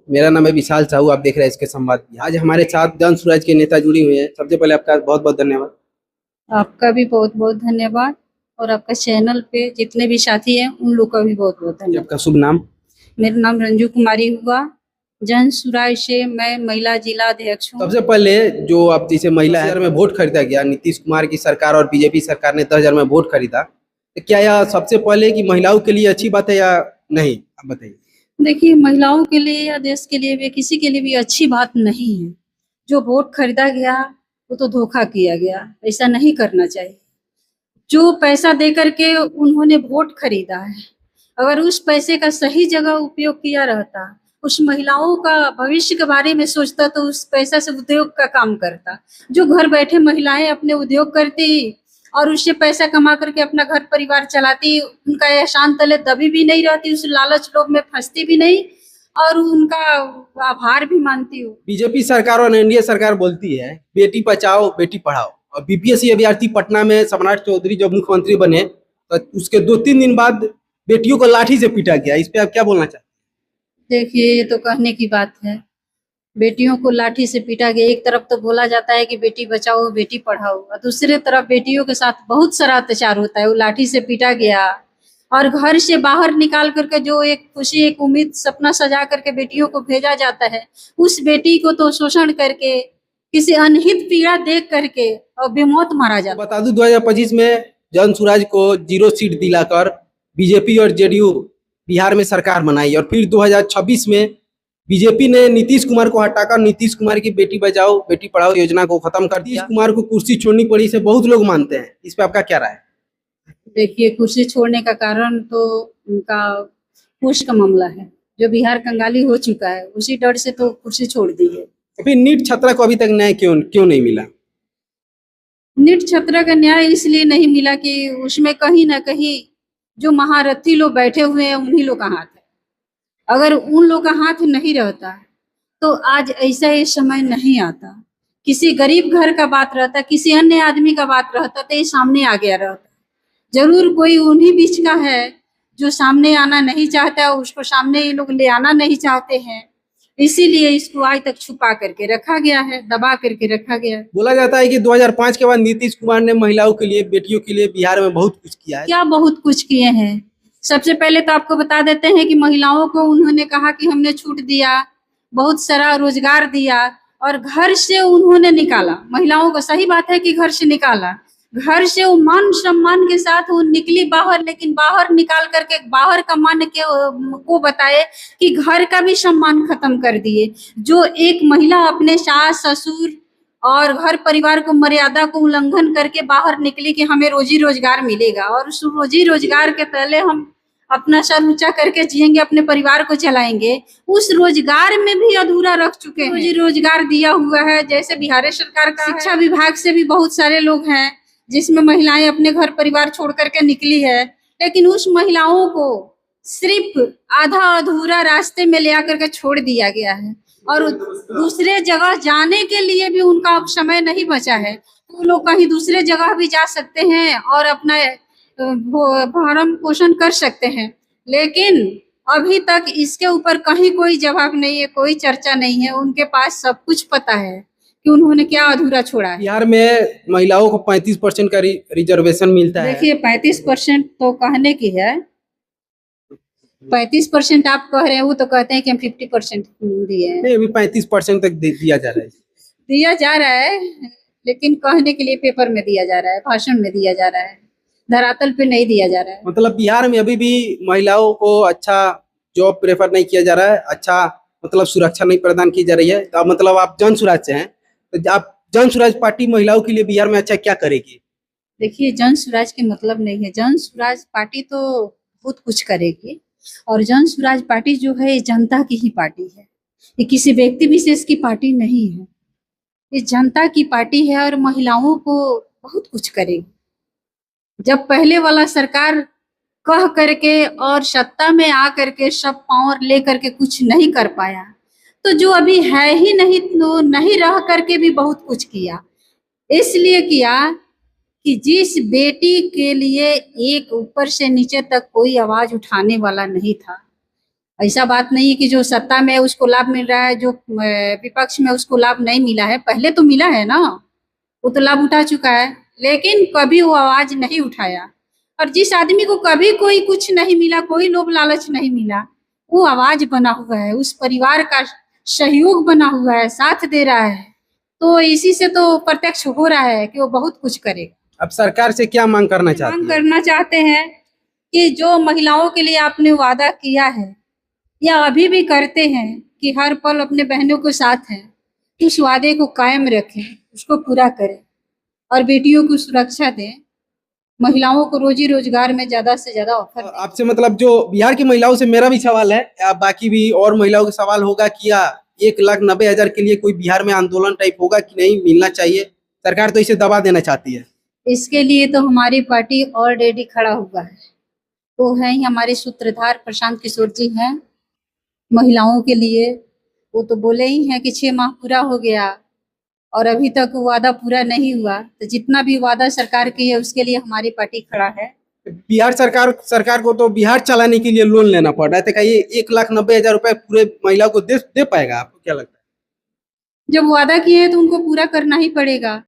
मेरा नाम है विशाल साहू। आप देख रहे हैं इसके संवाद। आज हमारे साथ जन स्वराज के नेता जुड़ी हुए हैं। सबसे पहले आपका बहुत बहुत धन्यवाद। आपका भी बहुत बहुत धन्यवाद। और आपका चैनल पे जितने भी साथी हैं उन लोग का भी बहुत बहुत जी, धन्यवाद। आपका शुभ नाम? मेरा नाम रंजू कुमारी हुआ। जन सुराज से मैं महिला जिला अध्यक्ष हूँ। सबसे पहले जो आप जैसे महिला है, 10,000 में वोट खरीदा गया, नीतीश कुमार की सरकार और बीजेपी सरकार ने 10,000 में वोट खरीदा, तो क्या यह सबसे पहले कि महिलाओं के लिए अच्छी बात है या नहीं, आप बताइए। देखिए, महिलाओं के लिए या देश के लिए भी किसी के लिए भी अच्छी बात नहीं है। जो वोट खरीदा गया वो तो धोखा किया गया, ऐसा नहीं करना चाहिए। जो पैसा दे करके उन्होंने वोट खरीदा है, अगर उस पैसे का सही जगह उपयोग किया रहता, उस महिलाओं का भविष्य के बारे में सोचता, तो उस पैसा से उद्योग का काम करता। जो घर बैठे महिलाएं अपने उद्योग करती और उससे पैसा कमा करके अपना घर परिवार चलाती, उनका एहसान तले दबी भी नहीं रहती, उस लालच लोभ में फंसती भी नहीं और उनका आभार भी मानती हूँ। बीजेपी सरकार और एनडीए सरकार बोलती है बेटी बचाओ बेटी पढ़ाओ, और बीपीएससी अभ्यर्थी पटना में सम्राट चौधरी जब मुख्यमंत्री बने तो उसके 2-3 दिन बाद बेटियों को लाठी से पीटा गया। इस पे आप क्या बोलना चाहते देखिए, ये तो कहने की बात है। बेटियों को लाठी से पीटा गया। एक तरफ तो बोला जाता है कि बेटी बचाओ बेटी पढ़ाओ, और दूसरे तरफ बेटियों के साथ बहुत सारा अत्याचार होता है। वो लाठी से पीटा गया और घर से बाहर निकाल करके जो एक खुशी, एक उम्मीद, सपना सजा करके बेटियों को भेजा जाता है, उस बेटी को तो शोषण करके, किसी अनहित पीड़ा देख करके और बेमौत मारा हैं? जाता है। बता दूं 2025 में जन स्वराज को 0 सीट दिलाकर बीजेपी और जेडीयू बिहार में सरकार बनाई, और फिर 2026 में बीजेपी ने नीतीश कुमार को हटाकर नीतीश कुमार की बेटी बचाओ बेटी पढ़ाओ योजना को खत्म कर दिया। नीतीश कुमार को कुर्सी छोड़नी पड़ी से बहुत लोग मानते हैं। इस पे आपका क्या राय है? देखिए, कुर्सी छोड़ने का कारण तो उनका घूस का मामला है, जो बिहार कंगाली हो चुका है, उसी डर से तो कुर्सी छोड़ दी है। तो फिर नीट छात्रा को अभी तक न्याय क्यों क्यों नहीं मिला? नीट छात्रा का न्याय इसलिए नहीं मिला कि उसमें कहीं ना कहीं जो महारथी लोग बैठे हुए हैं उन्हीं लोग का हाथ है। अगर उन लोग का हाथ नहीं रहता तो आज ऐसा ये समय नहीं आता। किसी गरीब घर का बात रहता, किसी अन्य आदमी का बात रहता तो ये सामने आ गया रहता। जरूर कोई उन्हीं बीच का है जो सामने आना नहीं चाहता, उसको सामने ये लोग ले आना नहीं चाहते हैं, इसीलिए इसको आज तक छुपा करके रखा गया है, दबा करके रखा गया है। बोला जाता है कि 2005 के बाद नीतीश कुमार ने महिलाओं के लिए, बेटियों के लिए बिहार में बहुत कुछ किया है। क्या बहुत कुछ किए हैं। सबसे पहले तो आपको बता देते हैं कि महिलाओं को उन्होंने कहा कि हमने छूट दिया, बहुत सारा रोजगार दिया और घर से उन्होंने निकाला महिलाओं को। सही बात है कि घर से निकाला, घर से वो मान सम्मान के साथ वो निकली बाहर, लेकिन बाहर निकाल करके बाहर का मान के को बताए कि घर का भी सम्मान खत्म कर दिए। जो एक महिला अपने सास ससुर और घर परिवार को मर्यादा को उल्लंघन करके बाहर निकली कि हमें रोजी रोजगार मिलेगा और उस रोजी रोजगार के तले हम अपना सर ऊंचा करके जिएंगे, अपने परिवार को चलाएंगे, उस रोजगार में भी अधूरा रख चुके हैं। रोजी रोजगार दिया हुआ है, जैसे बिहार सरकार का शिक्षा विभाग से भी बहुत सारे लोग हैं जिसमें महिलाएं अपने घर परिवार छोड़ करके निकली है, लेकिन उस महिलाओं को सिर्फ आधा अधूरा रास्ते में ले आकर के छोड़ दिया गया है और दूसरे जगह जाने के लिए भी उनका अब समय नहीं बचा है। वो लोग कहीं दूसरे जगह भी जा सकते हैं और अपना भरण पोषण कर सकते हैं, लेकिन अभी तक इसके ऊपर कहीं कोई जवाब नहीं है, कोई चर्चा नहीं है। उनके पास सब कुछ पता है कि उन्होंने क्या अधूरा छोड़ा है। बिहार में महिलाओं को 35% का रिजर्वेशन मिलता है। देखिए, 35% तो कहने की है। 35% आप कह रहे हैं, वो तो कहते हैं कि हम 50% दिए हैं। नहीं, अभी 35% तक दिया जा रहा है। दिया जा रहा है, लेकिन कहने के लिए पेपर में दिया जा रहा है, भाषण में दिया जा रहा है, धरातल पे नहीं दिया जा रहा है। मतलब बिहार में अभी भी महिलाओं को अच्छा जॉब प्रेफर नहीं किया जा रहा है, अच्छा मतलब सुरक्षा नहीं प्रदान की जा रही है। तो मतलब आप जन स्वराज से हैं, तो आप जन स्वराज पार्टी महिलाओं के लिए बिहार में अच्छा क्या करेगी? देखिए, जन स्वराज के मतलब नहीं है। जन स्वराज पार्टी तो बहुत कुछ करेगी, और जन स्वराज पार्टी जो है ये जनता की ही पार्टी है, ये किसी व्यक्ति विशेष की पार्टी नहीं है। ये जनता की पार्टी है और महिलाओं को बहुत कुछ करेगी। जब पहले वाला सरकार कह करके और सत्ता में आ करके सब पावर ले करके कुछ नहीं कर पाया, तो जो अभी है ही नहीं, तो नहीं रह करके भी बहुत कुछ किया। इसलिए किया कि जिस बेटी के लिए एक ऊपर से नीचे तक कोई आवाज उठाने वाला नहीं था, ऐसा बात नहीं है कि जो सत्ता में है उसको लाभ मिल रहा है, जो विपक्ष में उसको लाभ नहीं मिला है। पहले तो मिला है ना, वो तो लाभ उठा चुका है, लेकिन कभी वो आवाज नहीं उठाया। और जिस आदमी को कभी कोई कुछ नहीं मिला, कोई लोभ लालच नहीं मिला, वो आवाज बना हुआ है, उस परिवार का सहयोग बना हुआ है, साथ दे रहा है, तो इसी से तो प्रत्यक्ष हो रहा है कि वो बहुत कुछ करेगा। अब सरकार से क्या मांग करना चाहती मांग है? करना चाहते हैं कि जो महिलाओं के लिए आपने वादा किया है या अभी भी करते हैं कि हर पल अपने बहनों के साथ हैं, उस वादे को कायम रखें, उसको पूरा करें और बेटियों को सुरक्षा दें, महिलाओं को रोजी रोजगार में ज्यादा से ज्यादा ऑफर दें। आपसे मतलब जो बिहार की महिलाओं से मेरा भी सवाल है, बाकी भी और महिलाओं का सवाल होगा कि 1,90,000 के लिए कोई बिहार में आंदोलन टाइप होगा कि नहीं मिलना चाहिए? सरकार तो इसे दबा देना चाहती है। इसके लिए तो हमारी पार्टी ऑलरेडी खड़ा हुआ है। वो है ही हमारे सूत्रधार प्रशांत किशोर जी हैं महिलाओं के लिए। वो तो बोले ही हैं कि 6 माह पूरा हो गया और अभी तक वादा पूरा नहीं हुआ, तो जितना भी वादा सरकार की है उसके लिए हमारी पार्टी खड़ा है। बिहार सरकार को तो बिहार चलाने के लिए लोन लेना पड़ रहा है, तो क्या ये 1,90,000 रुपए पूरे महिलाओं को दे पाएगा? आपको क्या लगता है? जब वादा किए हैं तो उनको पूरा करना ही पड़ेगा।